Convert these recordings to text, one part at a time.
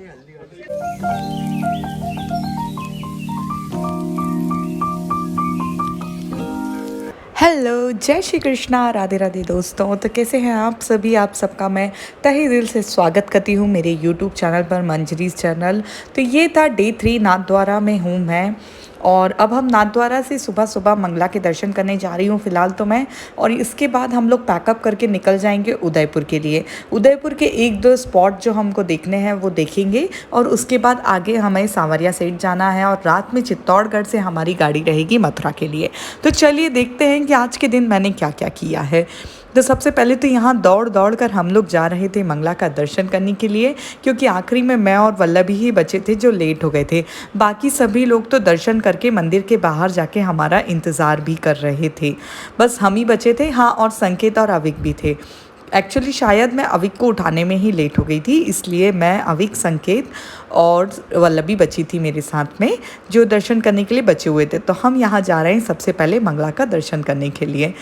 Hello, जय श्री कृष्णा, राधे राधे दोस्तों। तो कैसे हैं आप सभी? आप सबका मैं तहे दिल से स्वागत करती हूँ मेरे यूट्यूब चैनल पर, मंजरीज़ चैनल। तो ये था डे 3, नाथद्वारा में हूँ मैं। और अब हम नाथद्वारा से सुबह सुबह मंगला के दर्शन करने जा रही हूँ फ़िलहाल तो मैं। और इसके बाद हम लोग पैकअप करके निकल जाएंगे उदयपुर के लिए। उदयपुर के एक दो स्पॉट जो हमको देखने हैं वो देखेंगे, और उसके बाद आगे हमें सांवरिया सेठ जाना है, और रात में चित्तौड़गढ़ से हमारी गाड़ी रहेगी मथुरा के लिए। तो चलिए देखते हैं कि आज के दिन मैंने क्या क्या किया है। तो सबसे पहले तो यहाँ दौड़ दौड़ कर हम लोग जा रहे थे मंगला का दर्शन करने के लिए, क्योंकि आखिरी में मैं और वल्लभी ही बचे थे जो लेट हो गए थे। बाकी सभी लोग तो दर्शन करके मंदिर के बाहर जाके हमारा इंतज़ार भी कर रहे थे। बस हम ही बचे थे, हाँ, और संकेत और अविक भी थे। एक्चुअली शायद मैं अविक को उठाने में ही लेट हो गई थी, इसलिए मैं, अविक, संकेत और वल्लभी बची थी मेरे साथ में, जो दर्शन करने के लिए बचे हुए थे। तो हम यहाँ जा रहे हैं सबसे पहले मंगला का दर्शन करने के लिए।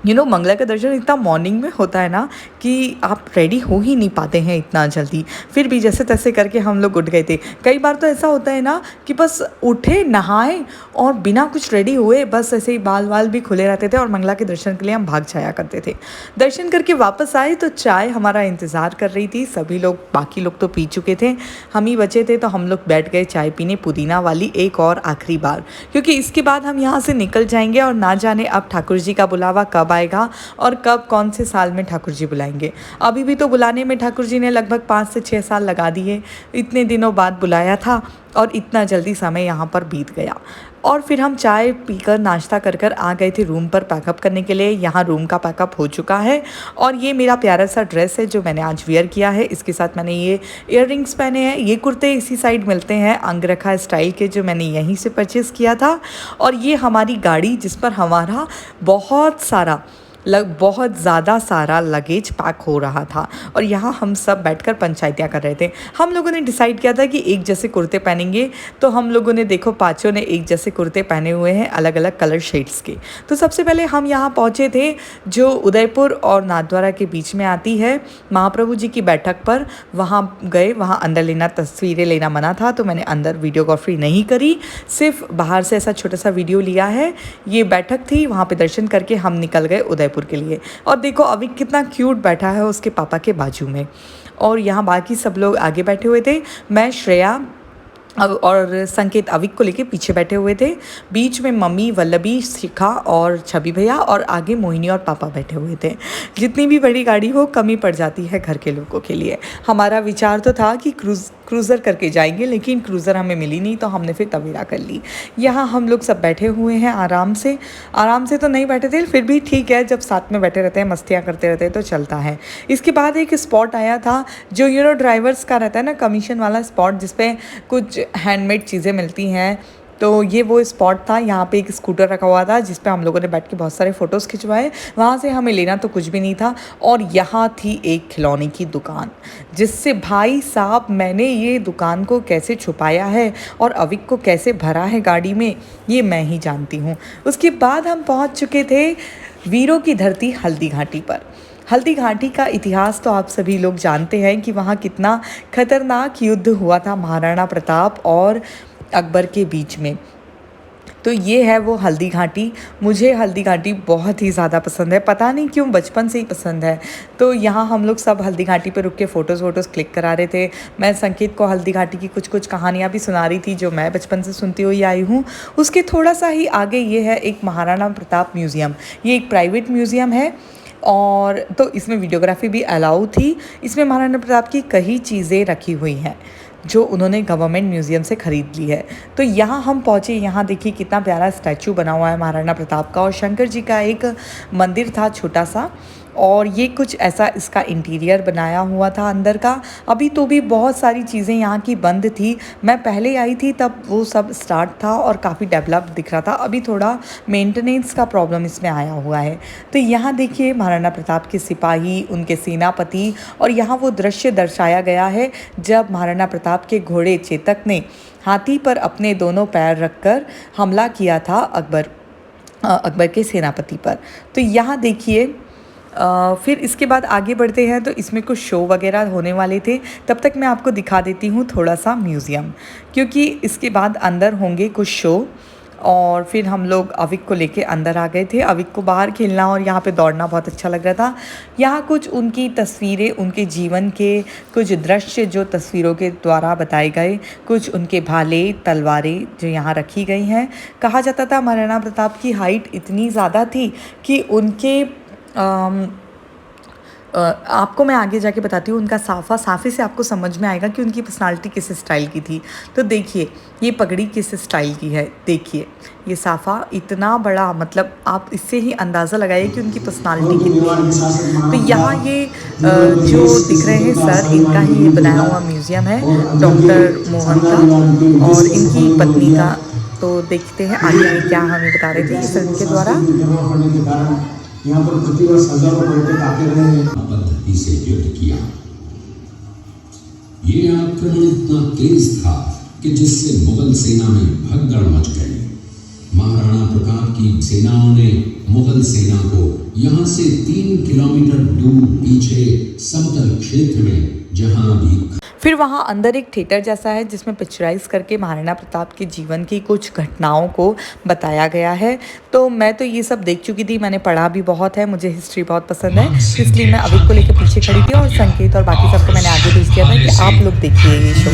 मंगला का दर्शन इतना मॉर्निंग में होता है ना कि आप रेडी हो ही नहीं पाते हैं इतना जल्दी। फिर भी जैसे तैसे करके हम लोग उठ गए थे। कई बार तो ऐसा होता है ना कि बस उठे, नहाए और बिना कुछ रेडी हुए बस ऐसे ही बाल वाल भी खुले रहते थे, और मंगला के दर्शन के लिए हम भाग जाया करते थे। दर्शन करके वापस आए तो चाय हमारा इंतज़ार कर रही थी। सभी लोग, बाकी लोग तो पी चुके थे, हम ही बचे थे। तो हम लोग बैठ गए चाय पीने, पुदीना वाली, एक और आखिरी बार, क्योंकि इसके बाद हम यहाँ से निकल जाएंगे। और ना जाने अब ठाकुर जी का बुलावा कब आएगा और कब, कौन से साल में ठाकुर जी बुलाएंगे। अभी भी तो बुलाने में ठाकुर जी ने लगभग 5 से 6 साल लगा दिए। इतने दिनों बाद बुलाया था और इतना जल्दी समय यहाँ पर बीत गया। और फिर हम चाय पीकर, नाश्ता कर कर आ गए थे रूम पर पैकअप करने के लिए। यहाँ रूम का पैकअप हो चुका है, और ये मेरा प्यारा सा ड्रेस है जो मैंने आज वियर किया है। इसके साथ मैंने ये इयररिंग्स पहने हैं। ये कुर्ते इसी साइड मिलते हैं, अंगरखा स्टाइल के, जो मैंने यहीं से परचेज़ किया था। और ये हमारी गाड़ी, जिस पर हमारा बहुत ज़्यादा सारा लगेज पैक हो रहा था। और यहाँ हम सब बैठकर पंचायतियाँ कर रहे थे। हम लोगों ने डिसाइड किया था कि एक जैसे कुर्ते पहनेंगे। तो हम लोगों ने, देखो, पाँचों ने एक जैसे कुर्ते पहने हुए हैं, अलग अलग कलर शेड्स के। तो सबसे पहले हम यहाँ पहुँचे थे, जो उदयपुर और नाथद्वारा के बीच में आती है, महाप्रभु जी की बैठक पर। वहाँ गए, वहाँ अंदर लेना, तस्वीरें लेना मना था, तो मैंने अंदर वीडियोग्राफी नहीं करी, सिर्फ बाहर से ऐसा छोटा सा वीडियो लिया है। ये बैठक थी, वहाँ पे दर्शन करके हम निकल गए उदयपुर के लिए। और देखो अविक कितना क्यूट बैठा है उसके पापा के बाजू में। और यहाँ बाकी सब लोग आगे बैठे हुए थे। मैं, श्रेया और संकेत अविक को लेके पीछे बैठे हुए थे। बीच में मम्मी, वल्लभी, शिखा और छवि भैया, और आगे मोहिनी और पापा बैठे हुए थे। जितनी भी बड़ी गाड़ी हो, कमी पड़ जाती है घर के लोगों के लिए। हमारा विचार तो था कि क्रूज़र करके जाएंगे, लेकिन क्रूज़र हमें मिली नहीं, तो हमने फिर तवेरा कर ली। यहाँ हम लोग सब बैठे हुए हैं आराम से। आराम से तो नहीं बैठे थे, फिर भी ठीक है, जब साथ में बैठे रहते हैं, मस्तियाँ करते रहते हैं तो चलता है। इसके बाद एक स्पॉट आया था जो ड्राइवर्स का रहता है ना, कमीशन वाला स्पॉट, जिसपे कुछ हैंडमेड चीज़ें मिलती हैं। तो ये वो स्पॉट था। यहाँ पे एक स्कूटर रखा हुआ था, जिस पे हम लोगों ने बैठ के बहुत सारे फ़ोटोज़ खिंचवाए। वहाँ से हमें लेना तो कुछ भी नहीं था। और यहाँ थी एक खिलौने की दुकान, जिससे भाई साहब, मैंने ये दुकान को कैसे छुपाया है और अविक को कैसे भरा है गाड़ी में, ये मैं ही जानती हूँ। उसके बाद हम पहुँच चुके थे वीरों की धरती हल्दी घाटी पर। हल्दी घाटी का इतिहास तो आप सभी लोग जानते हैं कि वहाँ कितना खतरनाक युद्ध हुआ था महाराणा प्रताप और अकबर के बीच में। तो ये है वो हल्दी घाटी। मुझे हल्दी घाटी बहुत ही ज़्यादा पसंद है, पता नहीं क्यों, बचपन से ही पसंद है। तो यहाँ हम लोग सब हल्दी घाटी पे रुक के फ़ोटोज़ क्लिक करा रहे थे। मैं संकेत को हल्दी घाटी की कुछ कहानियाँ भी सुना रही थी, जो मैं बचपन से सुनती हुई आई हूँ। उसके थोड़ा सा ही आगे ये है एक महाराणा प्रताप म्यूज़ियम। ये एक प्राइवेट म्यूज़ियम है, और तो इसमें वीडियोग्राफी भी अलाउ थी। इसमें महाराणा प्रताप की कई चीज़ें रखी हुई हैं, जो उन्होंने गवर्नमेंट म्यूज़ियम से ख़रीद ली है। तो यहाँ हम पहुँचे। यहाँ देखिए कितना प्यारा स्टैचू बना हुआ है महाराणा प्रताप का, और शंकर जी का एक मंदिर था छोटा सा। और ये कुछ ऐसा इसका इंटीरियर बनाया हुआ था अंदर का। अभी तो भी बहुत सारी चीज़ें यहाँ की बंद थी। मैं पहले आई थी तब वो सब स्टार्ट था और काफ़ी डेवलप दिख रहा था। अभी थोड़ा मेंटेनेंस का प्रॉब्लम इसमें आया हुआ है। तो यहाँ देखिए महाराणा प्रताप के सिपाही, उनके सेनापति, और यहाँ वो दृश्य दर्शाया गया है जब महाराणा प्रताप के घोड़े चेतक ने हाथी पर अपने दोनों पैर रखकर हमला किया था अकबर के सेनापति पर। तो यहाँ देखिए फिर इसके बाद आगे बढ़ते हैं तो इसमें कुछ शो वगैरह होने वाले थे। तब तक मैं आपको दिखा देती हूँ थोड़ा सा म्यूज़ियम, क्योंकि इसके बाद अंदर होंगे कुछ शो। और फिर हम लोग अविक को लेके अंदर आ गए थे। अविक को बाहर खेलना और यहाँ पे दौड़ना बहुत अच्छा लग रहा था। यहाँ कुछ उनकी तस्वीरें, उनके जीवन के कुछ दृश्य जो तस्वीरों के द्वारा बताए गए, कुछ उनके भाले तलवारें जो यहाँ रखी गई हैं। कहा जाता था महाराणा प्रताप की हाइट इतनी ज़्यादा थी कि उनके आपको मैं आगे जाके बताती हूँ। उनका साफ़े से आपको समझ में आएगा कि उनकी पर्सनालिटी किस स्टाइल की थी। तो देखिए ये पगड़ी किस स्टाइल की है, देखिए ये साफ़ा इतना बड़ा, मतलब आप इससे ही अंदाज़ा लगाइए कि उनकी पर्सनालिटी कितनी है। तो यहाँ ये जो दिख रहे हैं सर, इनका ही ये बनाया हुआ म्यूज़ियम है डॉक्टर मोहन का और इनकी पत्नी का। तो देखते हैं आगे ये क्या हमें बता रहे थे ये सर के द्वारा। यहाँ पर प्रतिवर्ष हजारों पर्यटक आते रहे पद्धति से युद्ध किया। ये आक्रमण इतना तेज था कि जिससे मुगल सेना में भगदड़ मच गई। महाराणा प्रताप की सेनाओं ने मुगल सेना को यहाँ से 3 किलोमीटर दूर पीछे समतल क्षेत्र में, जहाँ अभी फिर वहाँ अंदर एक थिएटर जैसा है जिसमें पिक्चराइज करके महाराणा प्रताप के जीवन की कुछ घटनाओं को बताया गया है। तो मैं तो ये सब देख चुकी थी, मैंने पढ़ा भी बहुत है, मुझे हिस्ट्री बहुत पसंद है, इसलिए मैं अविक को लेकर पीछे खड़ी थी और संकेत और बाकी सबको मैंने आगे भेज दिया था कि आप लोग देखिए ये शो।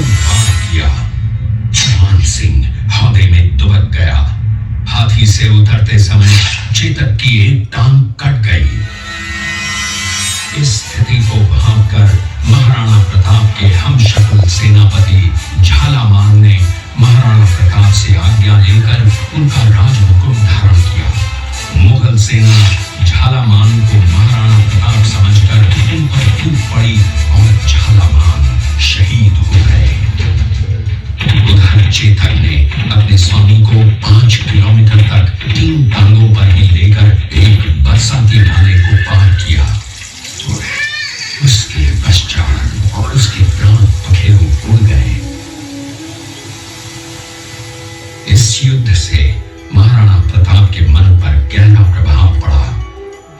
हौदे में दुबक गया। हाथी से उतरते समय चेतक की एक टांग कट गई। इस स्थिति को भांपकर महाराणा प्रताप के हमशक्ल सेनापति झालामान ने महाराणा प्रताप से आज्ञा लेकर उनका राजमुकुट धारण किया। मुगल सेना झालामान को महाराणा प्रताप समझकर उन पर टूट पड़ी और झालामान शहीद हो गए। उधर चेतक ने अपने स्वामी को 5 किलोमीटर तक 3 टांगों पर ही लेकर एक बरसाती नाले को पार किया। उसके पश्चात उसके प्राण पखेरु उड़ गए। इस युद्ध से महाराणा प्रताप के मन पर गहरा प्रभाव पड़ा।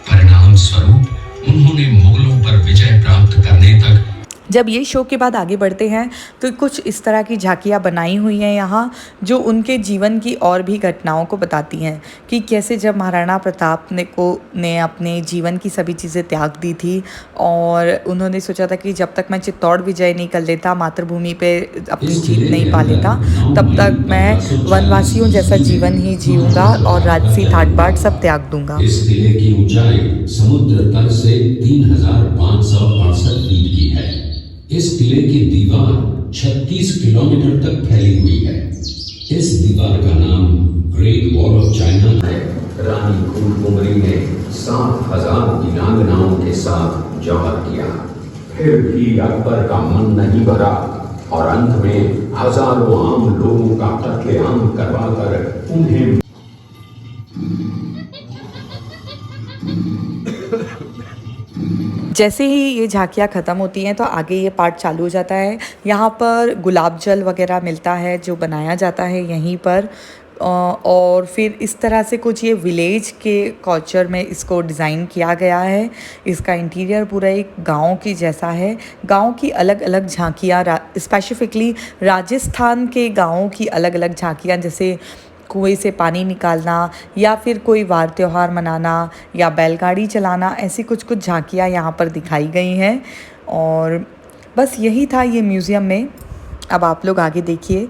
परिणाम स्वरूप उन्होंने मुगलों पर विजय प्राप्त करने तक। जब ये शो के बाद आगे बढ़ते हैं तो कुछ इस तरह की झांकियाँ बनाई हुई हैं यहाँ, जो उनके जीवन की और भी घटनाओं को बताती हैं कि कैसे जब महाराणा प्रताप ने अपने जीवन की सभी चीज़ें त्याग दी थी और उन्होंने सोचा था कि जब तक मैं चित्तौड़ विजय नहीं कर लेता, मातृभूमि पे अपनी जीत नहीं पा लेता, तब तक मैं वनवासियों जैसा जीवन ही जीऊँगा और राजसी ठाट बाट सब त्याग दूंगा। इस किले की ऊंचाई समुद्र तल से 3568 फीट की है। इस किले की दीवार 36 किलोमीटर तक फैली हुई है। इस दीवार का नाम ग्रेट वॉल ऑफ चाइना है। रानी फूलकुमारी ने 7000 वीरांगनाओं के साथ जौहर किया, फिर भी अकबर का मन नहीं भरा और अंत में हजारों आम लोगों का कत्लेआम करवाकर उन्हें जैसे ही ये झांकियाँ ख़त्म होती हैं तो आगे ये पार्ट चालू हो जाता है। यहाँ पर गुलाब जल वगैरह मिलता है जो बनाया जाता है यहीं पर। और फिर इस तरह से कुछ ये विलेज के कल्चर में इसको डिज़ाइन किया गया है। इसका इंटीरियर पूरा एक गांव की जैसा है। गांव की अलग अलग झांकियाँ, स्पेसिफिकली राजस्थान के गाँवों की अलग अलग झांकियाँ, जैसे कुएं से पानी निकालना या फिर कोई वार त्योहार मनाना या बैलगाड़ी चलाना, ऐसी कुछ कुछ झांकियाँ यहाँ पर दिखाई गई हैं। और बस यही था ये म्यूज़ियम में। अब आप लोग आगे देखिए।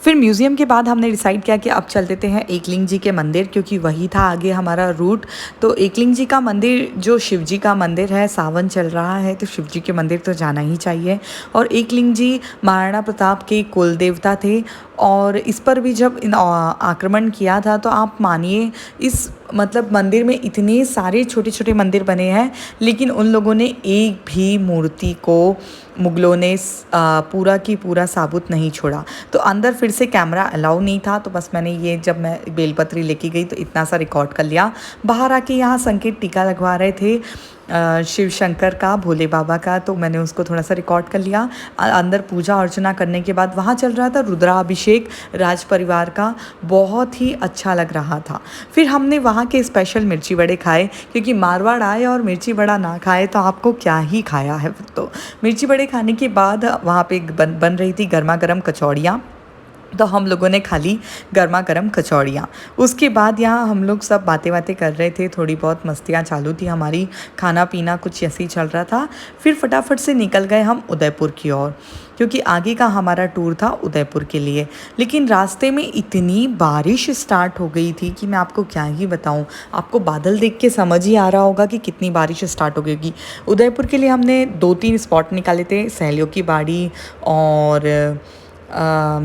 फिर म्यूज़ियम के बाद हमने डिसाइड किया कि अब चल देते हैं एकलिंग जी के मंदिर, क्योंकि वही था आगे हमारा रूट। तो एकलिंग जी का मंदिर जो शिव जी का मंदिर है, सावन चल रहा है तो शिव जी के मंदिर तो जाना ही चाहिए। और एकलिंग जी महाराणा प्रताप के कुल देवता थे, और इस पर भी जब आक्रमण किया था तो आप मानिए इस मतलब मंदिर में इतने सारे छोटे छोटे मंदिर बने हैं, लेकिन उन लोगों ने एक भी मूर्ति को मुगलों ने पूरा की पूरा साबुत नहीं छोड़ा। तो अंदर फिर से कैमरा अलाउ नहीं था, तो बस मैंने ये जब मैं बेलपत्री लेके गई तो इतना सा रिकॉर्ड कर लिया। बाहर आके यहाँ संकेत टीका लगवा रहे थे शिव शंकर का, भोले बाबा का, तो मैंने उसको थोड़ा सा रिकॉर्ड कर लिया। अंदर पूजा अर्चना करने के बाद वहाँ चल रहा था रुद्राभिषेक राज परिवार का, बहुत ही अच्छा लग रहा था। फिर हमने वहाँ के स्पेशल मिर्ची बड़े खाए, क्योंकि मारवाड़ आए और मिर्ची बड़ा ना खाए तो आपको क्या ही खाया है। तो मिर्ची बड़े खाने के बाद वहाँ पे बन रही थी गर्मा गर्म कचौड़ियाँ, तो हम लोगों ने खा ली गर्मा गर्म कचौड़ियाँ। उसके बाद यहाँ हम लोग सब बातें कर रहे थे, थोड़ी बहुत मस्तियाँ चालू थी हमारी, खाना पीना कुछ ऐसे ही चल रहा था। फिर फटाफट से निकल गए हम उदयपुर की ओर, क्योंकि आगे का हमारा टूर था उदयपुर के लिए। लेकिन रास्ते में इतनी बारिश स्टार्ट हो गई थी कि मैं आपको क्या ही बताऊं। आपको बादल देख के समझ ही आ रहा होगा कि कितनी बारिश स्टार्ट हो गई होगी। उदयपुर के लिए हमने 2-3 स्पॉट निकाले थे, सहेलियों की बाड़ी और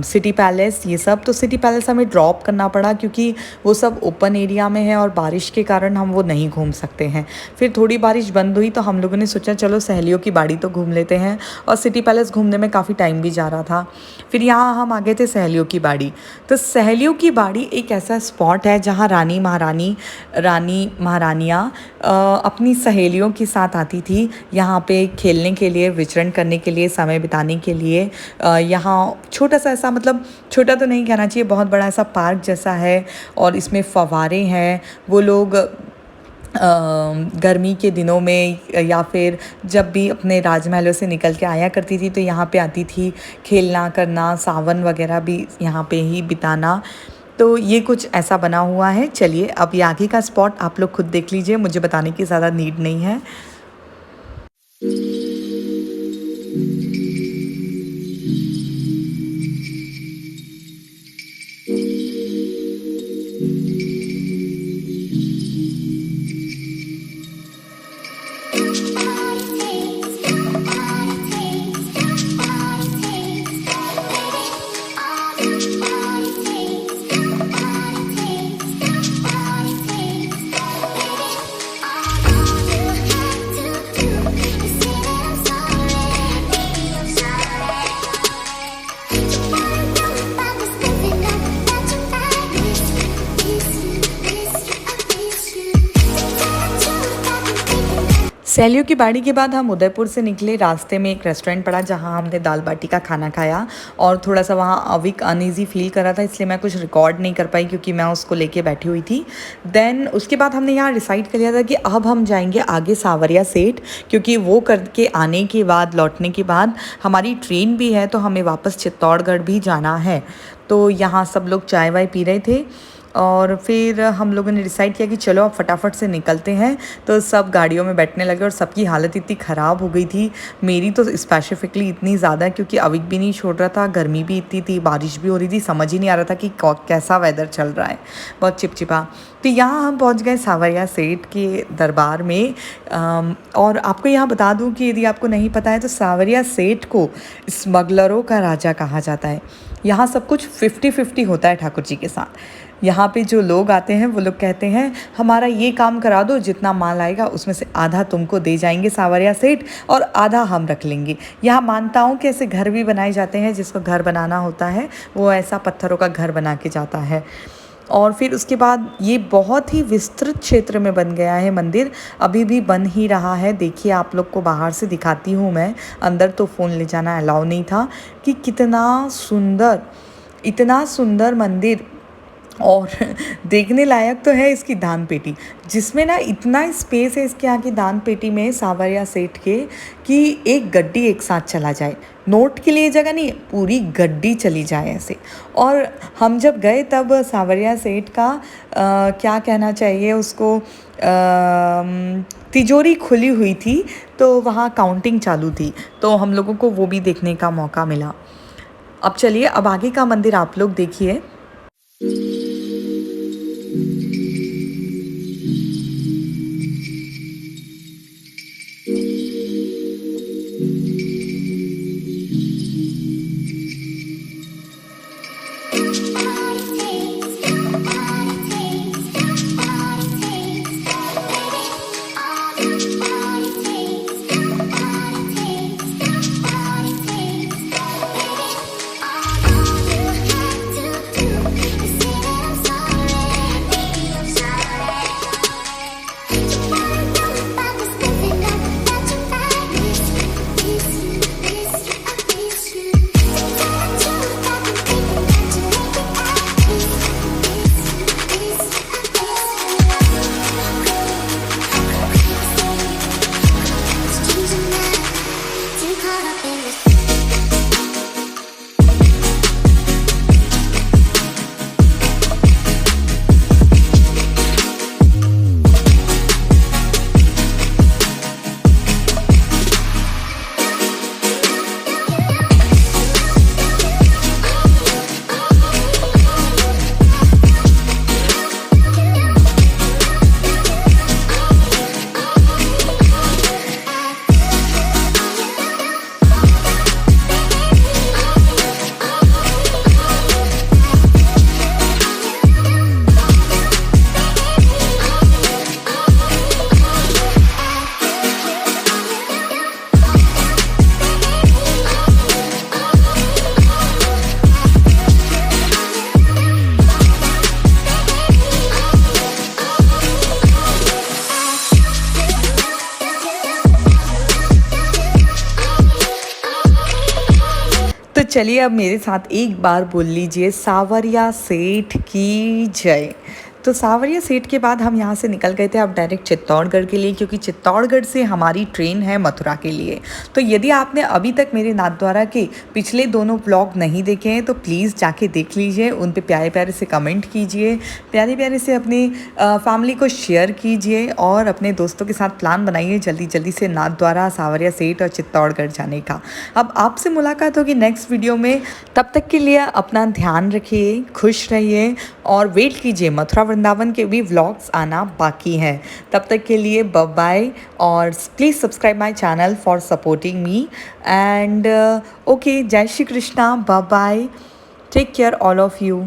सिटी पैलेस, ये सब। तो सिटी पैलेस हमें ड्रॉप करना पड़ा, क्योंकि वो सब ओपन एरिया में है और बारिश के कारण हम वो नहीं घूम सकते हैं। फिर थोड़ी बारिश बंद हुई तो हम लोगों ने सोचा चलो सहेलियों की बाड़ी तो घूम लेते हैं, और सिटी पैलेस घूमने में काफ़ी टाइम भी जा रहा था। फिर यहाँ हम आ गए थे सहेलियों की बाड़ी। तो सहेलियों की बाड़ी एक ऐसा स्पॉट है जहाँ रानी महारानियाँ अपनी सहेलियों के साथ आती थी यहाँ पे खेलने के लिए, विचरण करने के लिए, समय बिताने के लिए। यहाँ छोटा सा ऐसा, मतलब छोटा तो नहीं कहना चाहिए, बहुत बड़ा ऐसा पार्क जैसा है, और इसमें फव्वारे हैं। वो लोग गर्मी के दिनों में या फिर जब भी अपने राजमहलों से निकल के आया करती थी तो यहाँ पे आती थी खेलना करना, सावन वगैरह भी यहाँ पे ही बिताना। तो ये कुछ ऐसा बना हुआ है। चलिए अब ये आगे का स्पॉट आप लोग खुद देख लीजिए, मुझे बताने की ज़्यादा नीड नहीं है। सहेलियों की बाड़ी के बाद हम उदयपुर से निकले। रास्ते में एक रेस्टोरेंट पड़ा जहां हमने दाल बाटी का खाना खाया, और थोड़ा सा वहां अविक अनईज़ी फील कर रहा था, इसलिए मैं कुछ रिकॉर्ड नहीं कर पाई क्योंकि मैं उसको लेके बैठी हुई थी। देन उसके बाद हमने यहाँ डिसाइड कर लिया था कि अब हम जाएंगे आगे सावरिया सेठ, क्योंकि वो करके आने के बाद, लौटने के बाद हमारी ट्रेन भी है, तो हमें वापस चित्तौड़गढ़ भी जाना है। तो यहाँ सब लोग चाय वाय पी रहे थे, और फिर हम लोगों ने डिसाइड किया कि चलो अब फटाफट से निकलते हैं। तो सब गाड़ियों में बैठने लगे, और सबकी हालत इतनी ख़राब हो गई थी, मेरी तो स्पेसिफिकली इतनी ज़्यादा, क्योंकि अविक भी नहीं छोड़ रहा था, गर्मी भी इतनी थी, बारिश भी हो रही थी, समझ ही नहीं आ रहा था कि कैसा वेदर चल रहा है, बहुत चिपचिपा। तो यहाँ हम पहुँच गए सावरिया सेठ के दरबार में। और आपको यहाँ बता दूँ कि यदि आपको नहीं पता है तो सावरिया सेठ को स्मगलरों का राजा कहा जाता है। यहाँ सब कुछ 50-50 होता है ठाकुर जी के साथ। यहाँ पे जो लोग आते हैं वो लोग कहते हैं हमारा ये काम करा दो, जितना माल आएगा उसमें से आधा तुमको दे जाएंगे सावरिया सेठ, और आधा हम रख लेंगे। यहाँ मानताओं के ऐसे घर भी बनाए जाते हैं, जिसको घर बनाना होता है वो ऐसा पत्थरों का घर बना के जाता है। और फिर उसके बाद ये बहुत ही विस्तृत क्षेत्र में बन गया है मंदिर, अभी भी बन ही रहा है। देखिए आप लोग को बाहर से दिखाती हूँ मैं, अंदर तो फ़ोन ले जाना अलाउ नहीं था, कि कितना सुंदर, इतना सुंदर मंदिर। और देखने लायक तो है इसकी दान पेटी, जिसमें ना इतना स्पेस है इसके यहाँ की दान पेटी में सावरिया सेठ के, कि एक गड्डी एक साथ चला जाए। नोट के लिए जगह नहीं, पूरी गड्डी चली जाए ऐसे। और हम जब गए तब सावरिया सेठ का क्या कहना चाहिए उसको, तिजोरी खुली हुई थी, तो वहाँ काउंटिंग चालू थी, तो हम लोगों को वो भी देखने का मौका मिला। अब चलिए अब आगे का मंदिर आप लोग देखिए। तो चलिए अब मेरे साथ एक बार बोल लीजिए सावरिया सेठ की जय। तो सावरिया सेठ के बाद हम यहाँ से निकल गए थे अब डायरेक्ट चित्तौड़गढ़ के लिए, क्योंकि चित्तौड़गढ़ से हमारी ट्रेन है मथुरा के लिए। तो यदि आपने अभी तक मेरे नाथद्वारा के पिछले दोनों व्लॉग नहीं देखे हैं तो प्लीज़ जाके देख लीजिए, उन पे प्यारे प्यारे से कमेंट कीजिए, प्यारे प्यारे से अपनी फैमिली को शेयर कीजिए और अपने दोस्तों के साथ प्लान बनाइए जल्दी जल्दी से नाथद्वारा, सावरिया सेठ और चित्तौड़गढ़ जाने का। अब आपसे मुलाकात होगी नेक्स्ट वीडियो में, तब तक के लिए अपना ध्यान रखिए, खुश रहिए और वेट कीजिए, मथुरा वृंदावन के भी व्लॉग्स आना बाकी हैं। तब तक के लिए बाय बाय और please subscribe my channel for supporting me and okay, जय Shri Krishna, bye bye, take care all of you.